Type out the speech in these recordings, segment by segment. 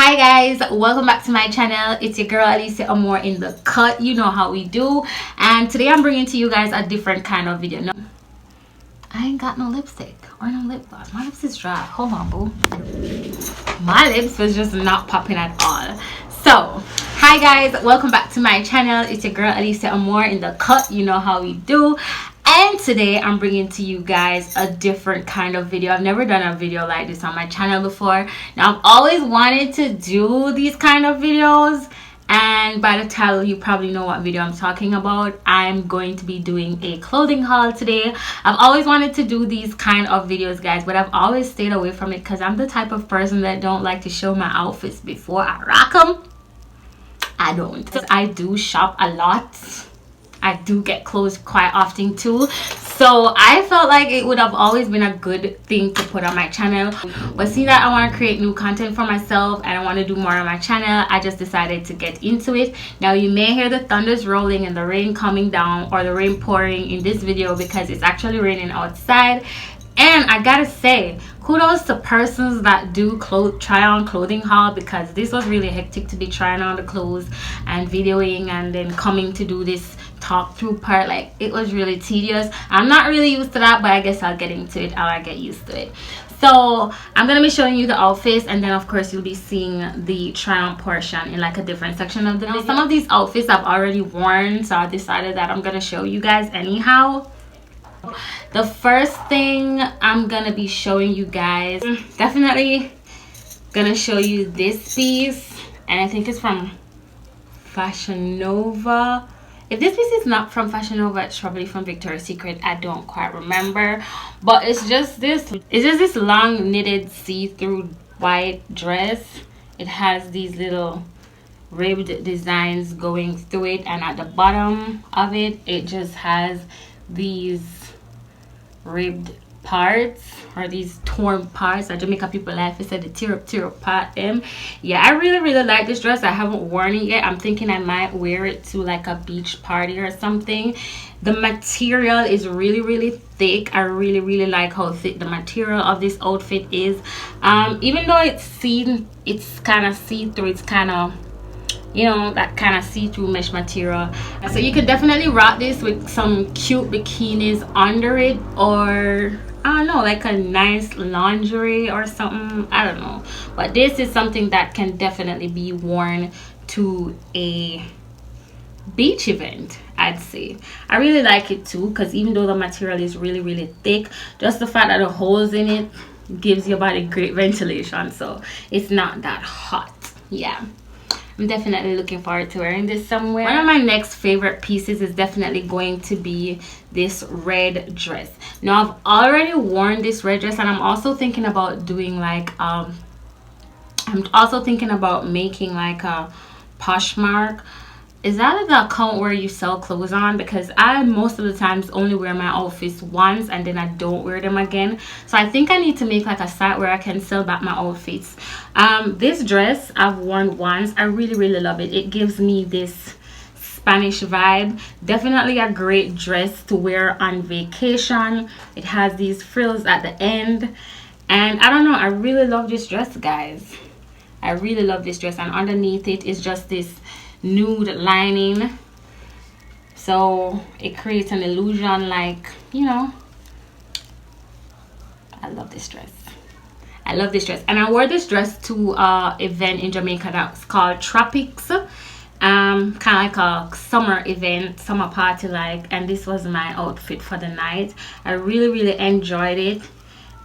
Hi guys, welcome back to my channel. It's your girl Alicia Amore in the cut. You know how we do. And today I'm bringing to you guys a different kind of video. No, I ain't got no lipstick or no lip gloss. My lips is dry. Hold on, boo. My lips was just not popping at all. So hi guys, welcome back to my channel. It's your girl Alicia Amore in the cut. You know how we do. And today I'm bringing to you guys a different kind of video. I've never done a video like this on my channel before. Now I've always wanted to do these kind of videos, and by the title you probably know what video I'm talking about. I'm going to be doing a clothing haul today. I've always wanted to do these kind of videos, guys, but I've always stayed away from it because I'm the type of person that don't like to show my outfits before I rock them. I don't. I do shop a lot. I do get clothes quite often too, so I felt like it would have always been a good thing to put on my channel. But seeing that I want to create new content for myself and I want to do more on my channel, I just decided to get into it. Now you may hear the thunders rolling and the rain coming down or the rain pouring in this video because it's actually raining outside. And I gotta say, kudos to persons that do try on clothing haul, because this was really hectic to be trying on the clothes and videoing and then coming to do this talk through part. Like, it was really tedious. I'm not really used to that, but I guess I'll get into it. I'll get used to it. So I'm gonna be showing you the outfits, and then of course you'll be seeing the try on portion in like a different section of the video. Some of these outfits I've already worn, so I decided that I'm gonna show you guys anyhow. The first thing I'm gonna be showing you guys, definitely gonna show you this piece, and I think it's from Fashion Nova. If this piece is not from Fashion Nova, it's probably from Victoria's Secret. I don't quite remember, but it's just this long knitted see-through white dress. It has these little ribbed designs going through it, and at the bottom of it, it just has these ribbed parts, or these torn parts. Jamaica people laugh. It said the tear up part them. Yeah, I really like this dress. I haven't worn it yet. I'm thinking I might wear it to like a beach party or something. The material is really thick. I really like how thick the material of this outfit is. Even though it's kind of see-through, it's kind of, you know, that kind of see-through mesh material. So you could definitely rock this with some cute bikinis under it, or I don't know, like a nice lingerie or something. I don't know, but this is something that can definitely be worn to a beach event, I'd say. I really like it too, because even though the material is really thick, just the fact that the holes in it gives your body great ventilation, so it's not that hot. Yeah, I'm definitely looking forward to wearing this somewhere. One of my next favorite pieces is definitely going to be this red dress. Now I've already worn this red dress, and I'm also thinking about doing like I'm also thinking about making like a Poshmark. Is that the account where you sell clothes on? Because I most of the times only wear my outfits once and then I don't wear them again. So I think I need to make like a site where I can sell back my outfits. This dress I've worn once. I really love it. It gives me this Spanish vibe. Definitely a great dress to wear on vacation. It has these frills at the end, and I don't know, I really love this dress, guys. I really love this dress, and underneath it is just this nude lining, so it creates an illusion, like, you know. I love this dress. I love this dress, and I wore this dress to an event in Jamaica that's called Tropics, kind of like a summer event, summer party like, and this was my outfit for the night. I really enjoyed it,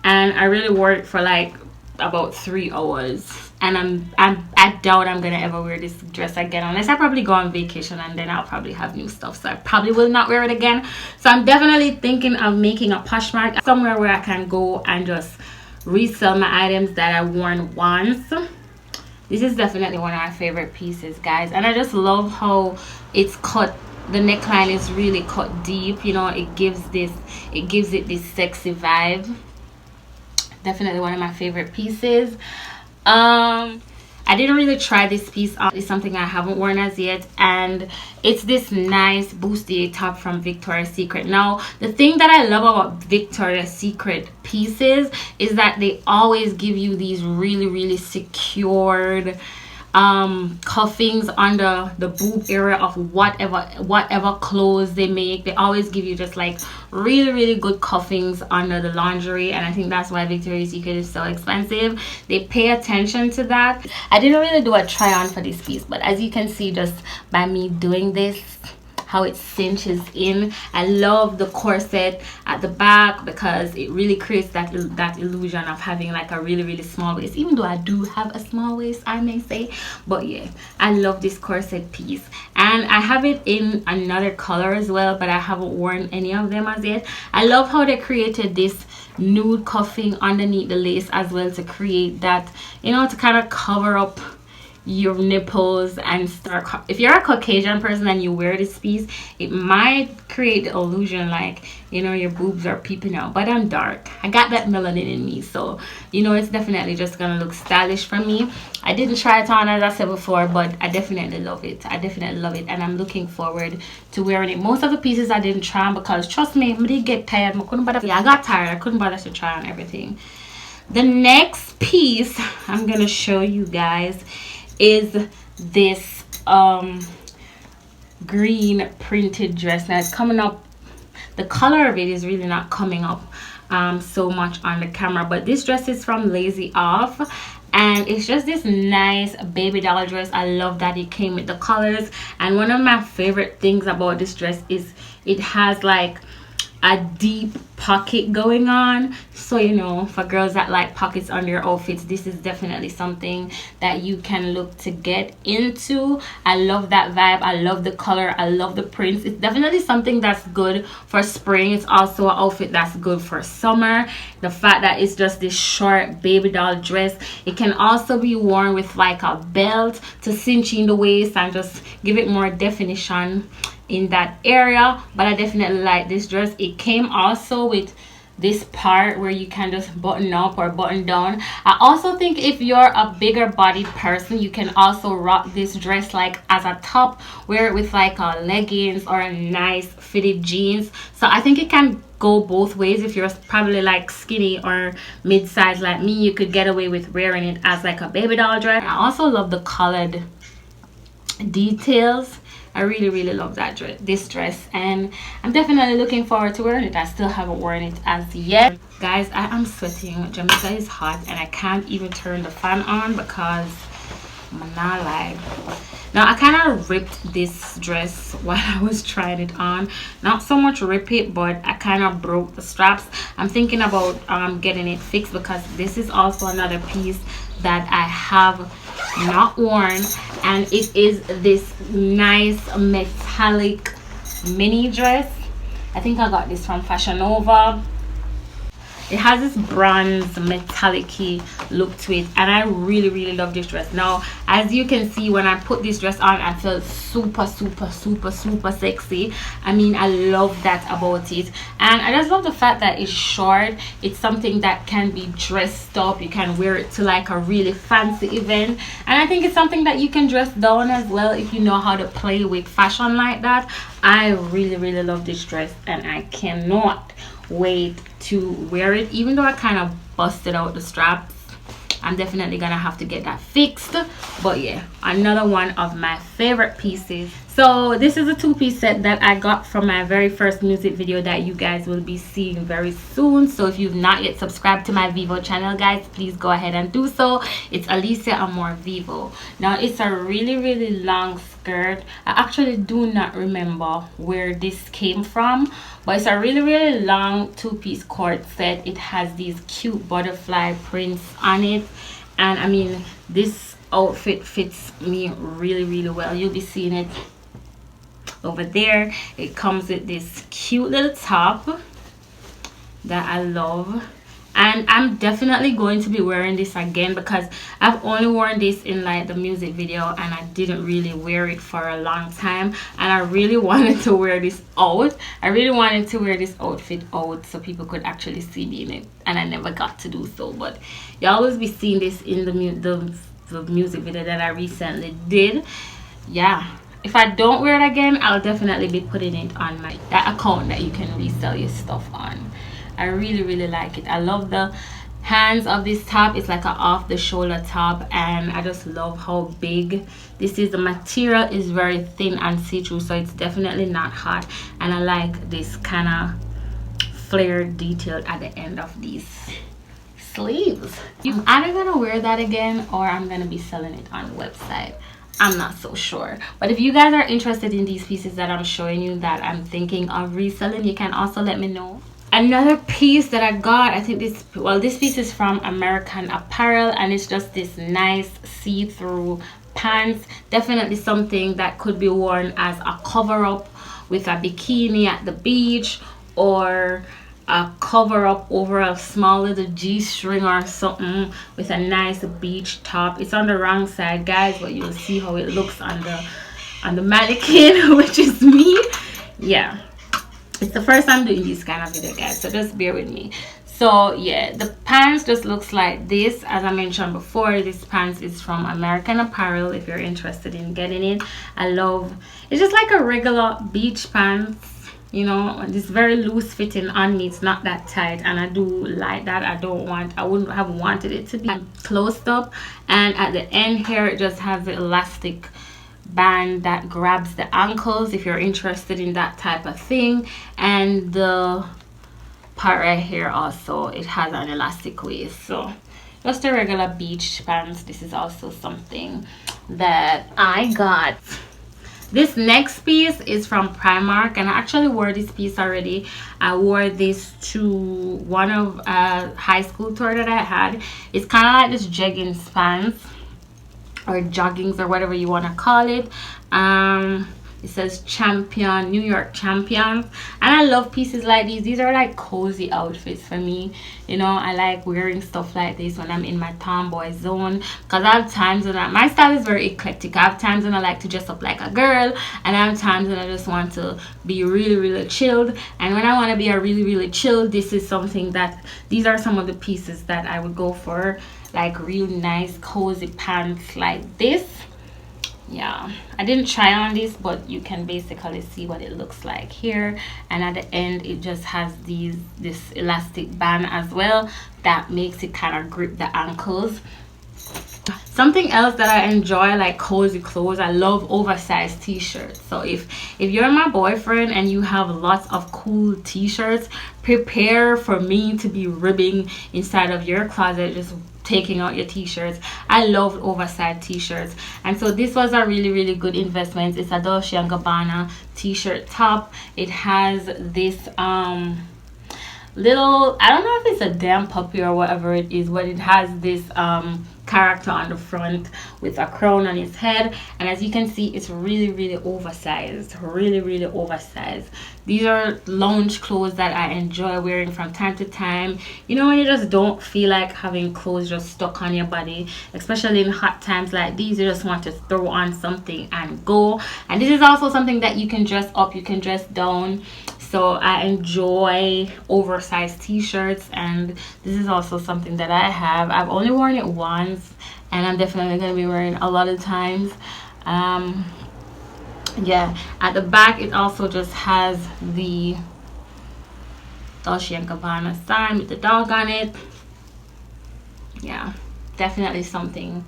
and I really wore it for like about 3 hours, and I doubt I'm gonna ever wear this dress again, unless I probably go on vacation, and then I'll probably have new stuff, so I probably will not wear it again. So I'm definitely thinking of making a Poshmark, somewhere where I can go and just resell my items that I worn once. This is definitely one of my favorite pieces, guys, and I just love how it's cut. The neckline is really cut deep, you know. It gives it this sexy vibe. Definitely one of my favorite pieces. I didn't really try this piece on. It's something I haven't worn as yet, and it's this nice bustier top from Victoria's Secret. Now, the thing that I love about Victoria's Secret pieces is that they always give you these really secured cuffings under the boob area of whatever clothes they make. They always give you just like really good cuffings under the lingerie, and I think that's why Victoria's Secret is so expensive. They pay attention to that. I didn't really do a try on for this piece, but as you can see just by me doing this, how it cinches in. I love the corset at the back because it really creates that illusion of having like a really small waist, even though I do have a small waist, I may say. But yeah, I love this corset piece, and I have it in another color as well, but I haven't worn any of them as yet. I love how they created this nude cuffing underneath the lace as well to create that, you know, to kind of cover up your nipples and start. If you're a Caucasian person and you wear this piece, it might create the illusion like, you know, your boobs are peeping out, but I'm dark. I got that melanin in me, so you know, it's definitely just gonna look stylish for me. I didn't try it on, as I said before, but I definitely love it. I definitely love it, and I'm looking forward to wearing it. Most of the pieces I didn't try on because, trust me, I did get tired. I got tired. I couldn't bother to try on everything. The next piece I'm gonna show you guys is this green printed dress. Now it's coming up, the color of it is really not coming up so much on the camera, but this dress is from Lazy Off, and it's just this nice baby doll dress. I love that it came with the colors, and one of my favorite things about this dress is it has like a deep pocket going on. So, you know, for girls that like pockets on their outfits, this is definitely something that you can look to get into. I love that vibe. I love the color. I love the prints. It's definitely something that's good for spring. It's also an outfit that's good for summer. The fact that it's just this short baby doll dress, it can also be worn with like a belt to cinch in the waist and just give it more definition in that area. But I definitely like this dress. It came also with this part where you can just button up or button down. I also think if you're a bigger bodied person, you can also rock this dress like as a top, wear it with like a leggings or a nice fitted jeans. So I think it can go both ways. If you're probably like skinny or mid-size like me, you could get away with wearing it as like a baby doll dress. I also love the colored details. I really love that this dress, and I'm definitely looking forward to wearing it. I still haven't worn it as yet. Guys, I am sweating. Jamaica is hot and I can't even turn the fan on because I'm not lying. Now I kind of ripped this dress while I was trying it on. Not so much rip it, but I kind of broke the straps. I'm thinking about getting it fixed because this is also another piece that I have not worn, and it is this nice metallic mini dress. I think I got this from Fashion Nova. It has this bronze metallic-y look to it, and I really love this dress. Now as you can see, when I put this dress on, I felt super sexy. I mean, I love that about it, and I just love the fact that it's short. It's something that can be dressed up. You can wear it to like a really fancy event, and I think it's something that you can dress down as well if you know how to play with fashion like that. I really love this dress, and I cannot wait to wear it. Even though I kind of busted out the straps, I'm definitely gonna have to get that fixed. But yeah, another one of my favorite pieces. So this is a two-piece set that I got from my very first music video that you guys will be seeing very soon. So if you've not yet subscribed to my Vivo channel, guys, please go ahead and do so. It's Alicia Amor Vivo. Now it's a really long skirt. I actually do not remember where this came from, but it's a really long two-piece cord set. It has these cute butterfly prints on it, and I mean, this outfit fits me really well. You'll be seeing it over there. It comes with this cute little top that I love, and I'm definitely going to be wearing this again because I've only worn this in like the music video, and I didn't really wear it for a long time, and I really wanted to wear this out. I really wanted to wear this outfit out so people could actually see me in it, and I never got to do so. But you always be seeing this in the the music video that I recently did. Yeah, if I don't wear it again, I'll definitely be putting it on that account that you can resell your stuff on. I really like it. I love the hands of this top. It's like a off the shoulder top, and I just love how big this is. The material is very thin and see-through, so it's definitely not hot, and I like this kind of flared detail at the end of these sleeves. I'm either gonna wear that again or I'm gonna be selling it on the website. I'm not so sure, but if you guys are interested in these pieces that I'm showing you that I'm thinking of reselling, you can also let me know. Another piece that I got, I think this piece is from American Apparel, and it's just this nice see-through pants. Definitely something that could be worn as a cover-up with a bikini at the beach, or a cover-up over a small little G-string or something with a nice beach top. It's on the wrong side, guys, but you'll see how it looks on the mannequin, which is me. Yeah, it's the first time doing this kind of video, guys, so just bear with me. So yeah, the pants just looks like this. As I mentioned before, this pants is from American Apparel if you're interested in getting it. It's just like a regular beach pants, you know. It's very loose fitting on me. It's not that tight, and I do like that. I wouldn't have wanted it to be closed up, and at the end here it just has the elastic band that grabs the ankles if you're interested in that type of thing. And the part right here also, it has an elastic waist. So just a regular beach pants. This is also something that I got. This next piece is from Primark, and I actually wore this piece already. I wore this to one of a high school tour that I had. It's kind of like this jeggings pants, or joggings, or whatever you want to call it. It says Champion, New York Champion, and I love pieces like these. These are like cozy outfits for me, you know. I like wearing stuff like this when I'm in my tomboy zone, because I have times when my style is very eclectic. I have times when I like to dress up like a girl, and I have times when I just want to be really chilled. And when I want to be a really chilled, these are some of the pieces that I would go for, like real nice cozy pants like this. Yeah, I didn't try on this, but you can basically see what it looks like here. And at the end it just has this elastic band as well that makes it kind of grip the ankles. Something else that I enjoy, like cozy clothes, I love oversized t-shirts. So if you're my boyfriend and you have lots of cool t-shirts, prepare for me to be ribbing inside of your closet, just taking out your t-shirts. I love oversized t-shirts, and so this was a really good investment. It's a Dolce & Gabbana t-shirt top. It has this little, I don't know if it's a damn puppy or whatever it is, but it has this character on the front with a crown on his head, and as you can see, it's really oversized, really oversized. These are lounge clothes that I enjoy wearing from time to time, you know, when you just don't feel like having clothes just stuck on your body, especially in hot times like these. You just want to throw on something and go. And this is also something that you can dress up, you can dress down. So I enjoy oversized t-shirts, and this is also something that I have. I've only worn it once, and I'm definitely going to be wearing a lot of times. Yeah, at the back it also just has the Dolce & Gabbana sign with the dog on it. Yeah, definitely something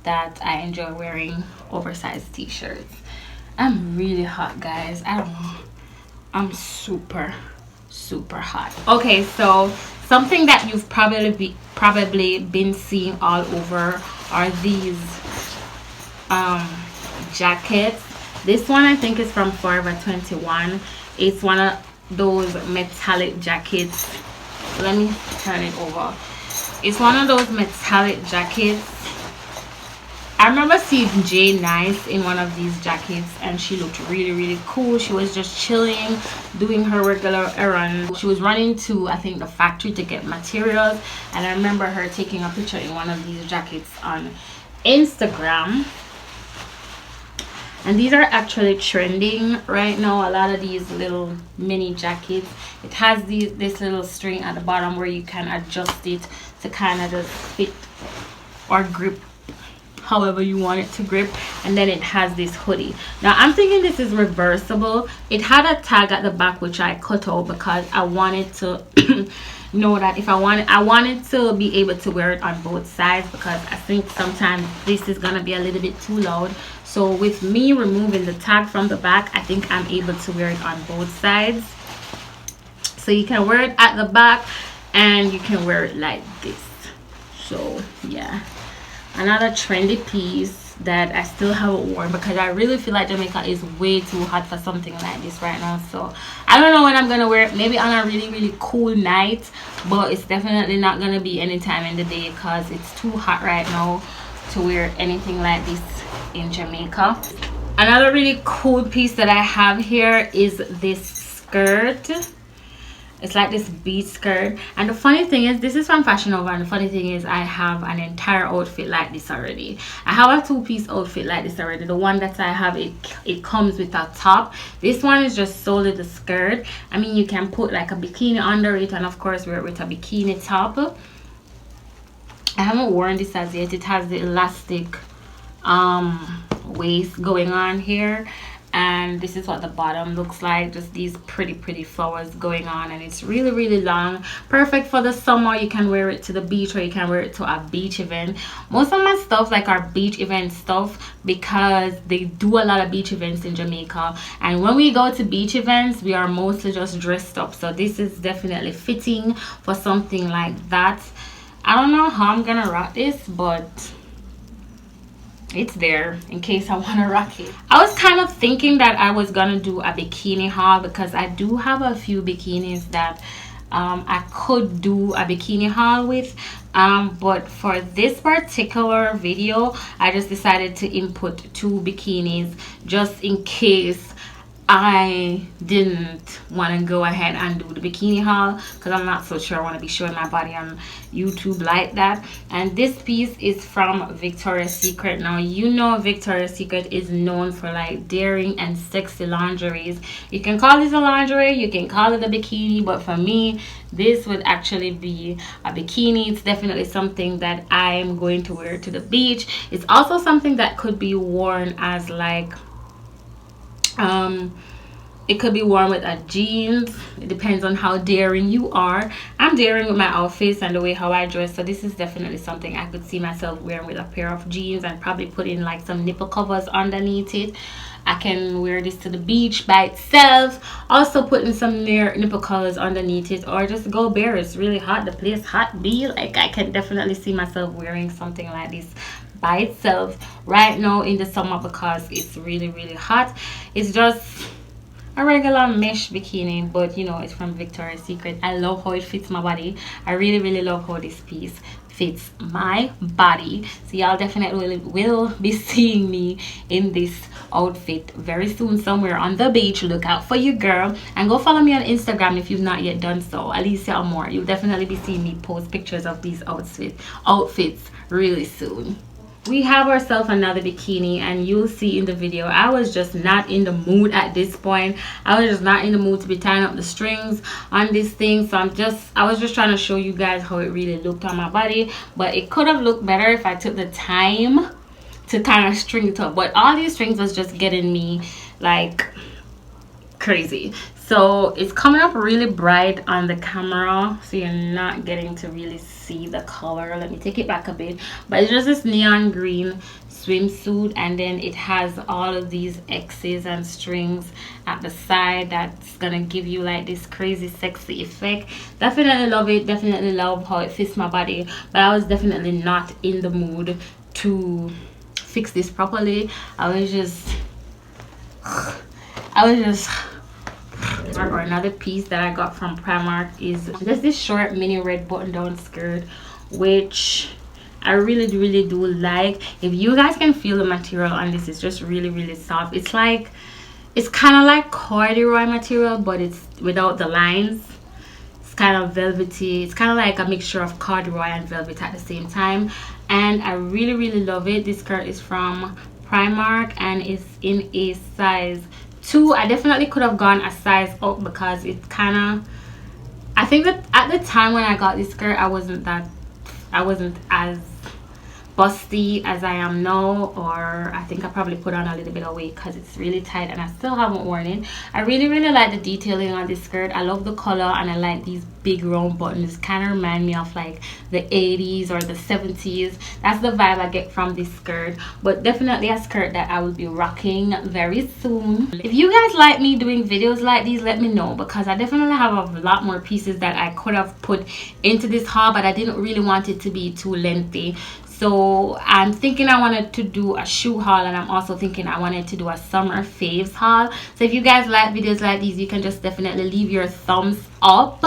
that I enjoy wearing, oversized t-shirts. I'm really hot, guys. I don't know, I'm super hot. Okay, so something that you've probably been seeing all over are these jackets. This one I think is from Forever 21. It's one of those metallic jackets. Let me turn it over. It's one of those metallic jackets. I remember seeing Jay Nice in one of these jackets, and she looked really cool. She was just chilling, doing her regular errand. She was running to, I think, the factory to get materials, and I remember her taking a picture in one of these jackets on Instagram. And these are actually trending right now, a lot of these little mini jackets. It has this little string at the bottom where you can adjust it to kind of just fit or grip however you want it to grip. And then it has this hoodie. Now I'm thinking this is reversible. It had a tag at the back which I cut out because I wanted to know that if I wanted to be able to wear it on both sides, because I think sometimes this is gonna be a little bit too loud. So with me removing the tag from the back, I think I'm able to wear it on both sides. So you can wear it at the back and you can wear it like this. So yeah, another trendy piece that I still haven't worn because I really feel like Jamaica is way too hot for something like this right now. So I don't know when I'm gonna wear it. Maybe on a really cool night, but it's definitely not gonna be any time in the day because it's too hot right now to wear anything like this in Jamaica. Another really cool piece that I have here is this skirt. It's like this beach skirt, and the funny thing is this is from Fashion Nova, and the funny thing is I have an entire outfit like this already. I have a two-piece outfit like this already. The one that I have, it comes with a top. This one is just solely the skirt. I mean, you can put like a bikini under it and of course wear it with a bikini top. I haven't worn this as yet. It has the elastic waist going on here, and this is what the bottom looks like. Just these pretty flowers going on, and it's really long. Perfect for the summer. You can wear it to the beach or you can wear it to a beach event. Most of my stuff like our beach event stuff because they do a lot of beach events in Jamaica, and when we go to beach events we are mostly just dressed up. So this is definitely fitting for something like that. I don't know how I'm gonna rock this, but it's there in case I want to rock it. I was kind of thinking that I was gonna do a bikini haul because I do have a few bikinis that I could do a bikini haul with, but for this particular video I just decided to input 2 bikinis just in case I didn't want to go ahead and do the bikini haul because I'm not so sure I want to be showing my body on YouTube like that. And this piece is from Victoria's Secret. Now you know Victoria's Secret is known for like daring and sexy lingeries. You can call this a lingerie, you can call it a bikini, but for me this would actually be a bikini. It's definitely something that I'm going to wear to the beach. It's also something that could be worn as like it could be worn with a jeans. It depends on how daring you are. I'm daring with my outfits and the way how I dress, so this is definitely something I could see myself wearing with a pair of jeans and probably put in like some nipple covers underneath it. I can wear this to the beach by itself, also putting some nipple covers underneath it, or just go bare. It's really hot, the place hot be like I can definitely see myself wearing something like this by itself right now in the summer because it's really hot. It's just a regular mesh bikini, but you know, it's from Victoria's Secret. I love how it fits my body. I really love how this piece fits my body. So y'all definitely will be seeing me in this outfit very soon somewhere on the beach. Look out for your girl, and go follow me on Instagram if you've not yet done so. Alicia Moore. You'll definitely be seeing me post pictures of these outfits really soon. We have ourselves another bikini, and you'll see in the video I was just not in the mood at this point. I was just not in the mood to be tying up the strings on this thing, so I was just trying to show you guys how it really looked on my body. But it could have looked better if I took the time to kind of string it up, but all these strings was just getting me like crazy. So it's coming up really bright on the camera, so you're not getting to really see the color. Let me take it back a bit, but it's just this neon green swimsuit, and then it has all of these X's and strings at the side that's gonna give you like this crazy sexy effect. Definitely love it, definitely love how it fits my body, but I was definitely not in the mood to fix this properly. I was just or another piece that I got from Primark is just this short mini red button down skirt, which I really do like. If you guys can feel the material on this, it's just really soft. It's like, it's kind of like corduroy material, but it's without the lines. It's kind of velvety. It's kind of like a mixture of corduroy and velvet at the same time, and I really love it. This skirt is from Primark and it's in a size 2. I definitely could have gone a size up because it's kind of, I think that at the time when I got this skirt I wasn't as busty as I am now, or I think I probably put on a little bit of weight because it's really tight and I still haven't worn it. I really like the detailing on this skirt. I love the color and I like these big round buttons. Kind of remind me of like the 80s or the 70s. That's the vibe I get from this skirt, but definitely a skirt that I will be rocking very soon. If you guys like me doing videos like these, let me know, because I definitely have a lot more pieces that I could have put into this haul, but I didn't really want it to be too lengthy. So I'm thinking I wanted to do a shoe haul, and I'm also thinking I wanted to do a summer faves haul. So if you guys like videos like these, you can just definitely leave your thumbs up,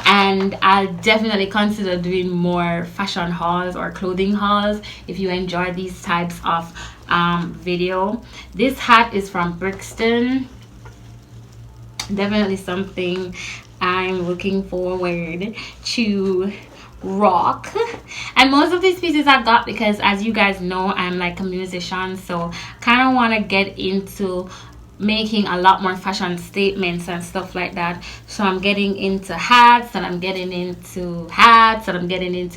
and I'll definitely consider doing more fashion hauls or clothing hauls if you enjoy these types of video. This hat is from Brixton. Definitely something I'm looking forward to rock. And most of these pieces I got because, as you guys know, I'm like a musician, so kind of want to get into making a lot more fashion statements and stuff like that. So I'm getting into hats, and I'm getting into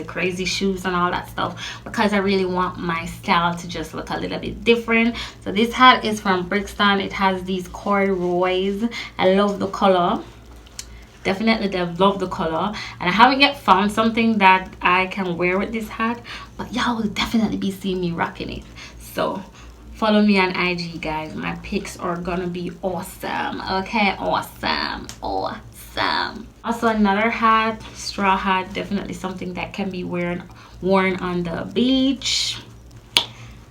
crazy shoes and all that stuff, because I really want my style to just look a little bit different. So this hat is from Brixton. It has these corduroys. I love the color. Definitely love the color, and I haven't yet found something that I can wear with this hat, but y'all will definitely be seeing me rocking it. So follow me on IG, guys. My pics are gonna be awesome. Okay, awesome. Also another hat, straw hat. Definitely something that can be worn on the beach,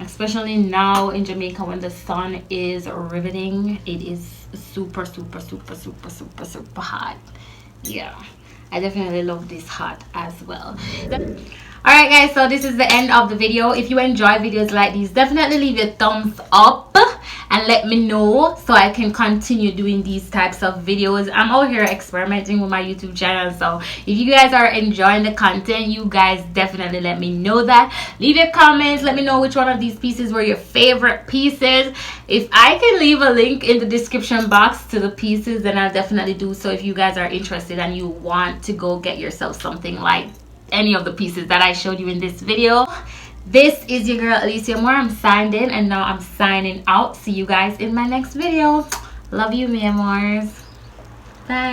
especially now in Jamaica when the sun is riveting. It is super hot. Yeah, I definitely love this hat as well. Alright guys, so this is the end of the video. If you enjoy videos like these, definitely leave a thumbs up and let me know so I can continue doing these types of videos. I'm out here experimenting with my YouTube channel, so if you guys are enjoying the content, you guys definitely let me know that. Leave your comments, let me know which one of these pieces were your favorite pieces. If I can leave a link in the description box to the pieces, then I'll definitely do so if you guys are interested and you want to go get yourself something like any of the pieces that I showed you in this video. This is your girl Alicia Moore. I'm signed in, and now I'm signing out. See you guys in my next video. Love you, mi amors. Bye.